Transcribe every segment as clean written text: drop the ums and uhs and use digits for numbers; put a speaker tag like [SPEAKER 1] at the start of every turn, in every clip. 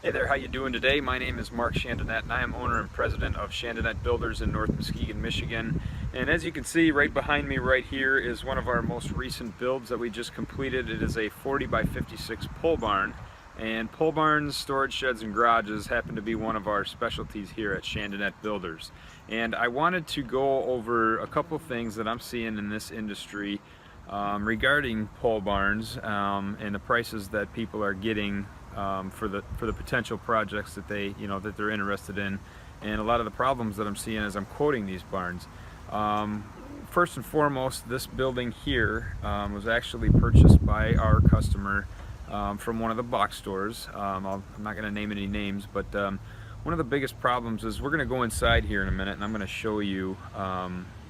[SPEAKER 1] Hey there, how you doing today? My name is Mark Chandonnet and I am owner and president of Chandonnet Builders in North Muskegon, Michigan. And as you can see right behind me right here is one of our most recent builds that we just completed. It is a 40 by 56 pole barn. And pole barns, storage sheds, and garages happen to be one of our specialties here at Chandonnet Builders. And I wanted to go over a couple things that I'm seeing in this industry regarding pole barns and the prices that people are getting for the potential projects that they're interested in, and a lot of the problems that I'm seeing as I'm quoting these barns. First and foremost, this building here was actually purchased by our customer from one of the box stores. I'm not going to name any names, but one of the biggest problems is we're going to go inside here in a minute, and I'm going to show you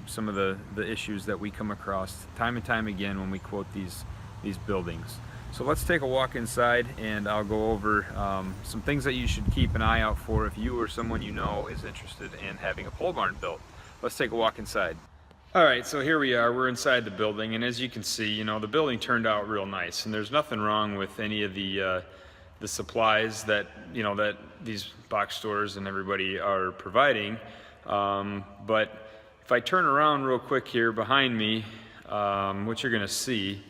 [SPEAKER 1] some of the issues that we come across time and time again when we quote these buildings. So let's take a walk inside and I'll go over some things that you should keep an eye out for if you or someone you know is interested in having a pole barn built. Let's take a walk inside. All right, so here we are, we're inside the building, and as you can see, the building turned out real nice, and there's nothing wrong with any of the supplies that, that these box stores and everybody are providing. But if I turn around real quick here behind me, what you're gonna see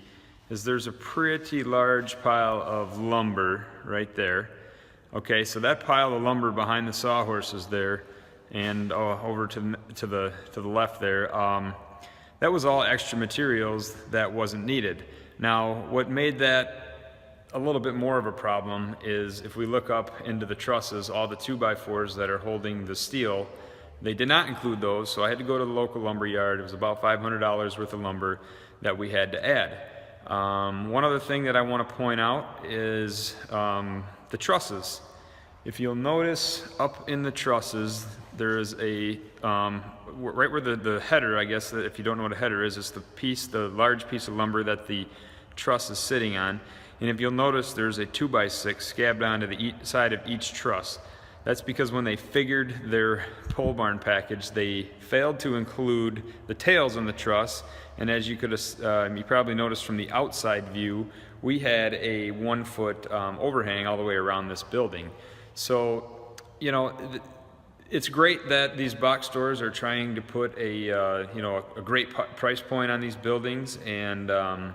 [SPEAKER 1] is there's a pretty large pile of lumber right there. Okay, so that pile of lumber behind the sawhorses there, and over to the left there, that was all extra materials that wasn't needed. Now, what made that a little bit more of a problem is if we look up into the trusses, all the 2x4s that are holding the steel, they did not include those, so I had to go to the local lumber yard. It was about $500 worth of lumber that we had to add. One other thing that I want to point out is the trusses. If you'll notice up in the trusses, there is a, right where the header, I guess, if you don't know what a header is the large piece of lumber that the truss is sitting on. And if you'll notice, there's a 2x6 scabbed onto the side of each truss. That's because when they figured their pole barn package, they failed to include the tails on the truss. And as you you probably noticed from the outside view, we had a 1 foot overhang all the way around this building. So, it's great that these box stores are trying to put a great price point on these buildings, and try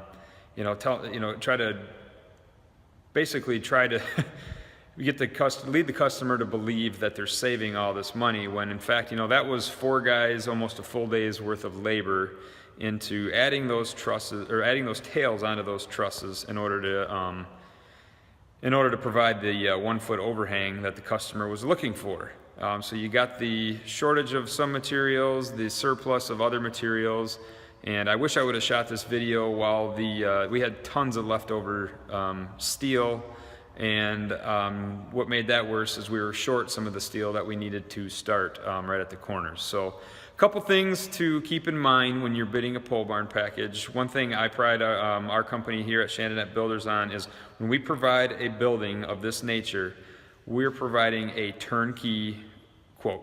[SPEAKER 1] to lead the customer to believe that they're saving all this money, when in fact, that was 4 guys, almost a full day's worth of labor into adding those trusses, or adding those tails onto those trusses in order to provide the 1 foot overhang that the customer was looking for. So you got the shortage of some materials, the surplus of other materials, and I wish I would have shot this video while we had tons of leftover steel. And what made that worse is we were short some of the steel that we needed to start right at the corners. So a couple things to keep in mind when you're bidding a pole barn package. One thing I pride our company here at Chandonnet Builders on is when we provide a building of this nature, we're providing a turnkey quote.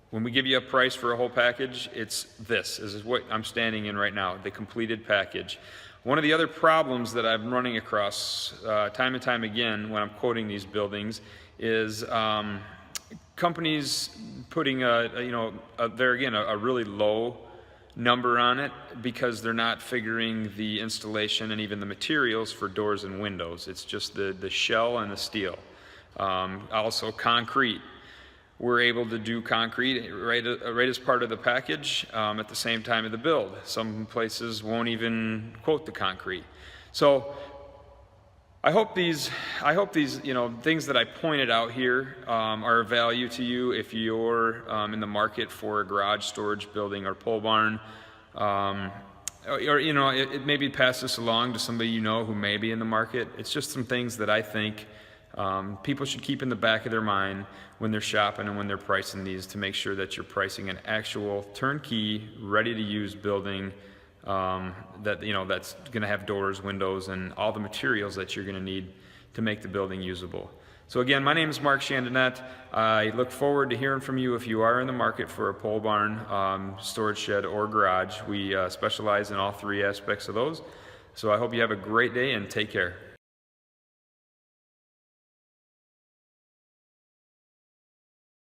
[SPEAKER 1] When we give you a price for a whole package, this is what I'm standing in right now, the completed package. One of the other problems that I'm running across time and time again when I'm quoting these buildings is companies putting a really low number on it because they're not figuring the installation and even the materials for doors and windows. It's just the shell and the steel. Also concrete. We're able to do concrete right as part of the package at the same time of the build. Some places won't even quote the concrete. So I hope these things that I pointed out here are of value to you if you're in the market for a garage storage building or pole barn. It maybe pass this along to somebody who may be in the market. It's just some things that I think people should keep in the back of their mind when they're shopping and when they're pricing these, to make sure that you're pricing an actual turnkey, ready-to-use building that's going to have doors, windows, and all the materials that you're going to need to make the building usable. So again, my name is Mark Chandonnet. I look forward to hearing from you if you are in the market for a pole barn, storage shed, or garage. We specialize in all 3 aspects of those. So I hope you have a great day and take care.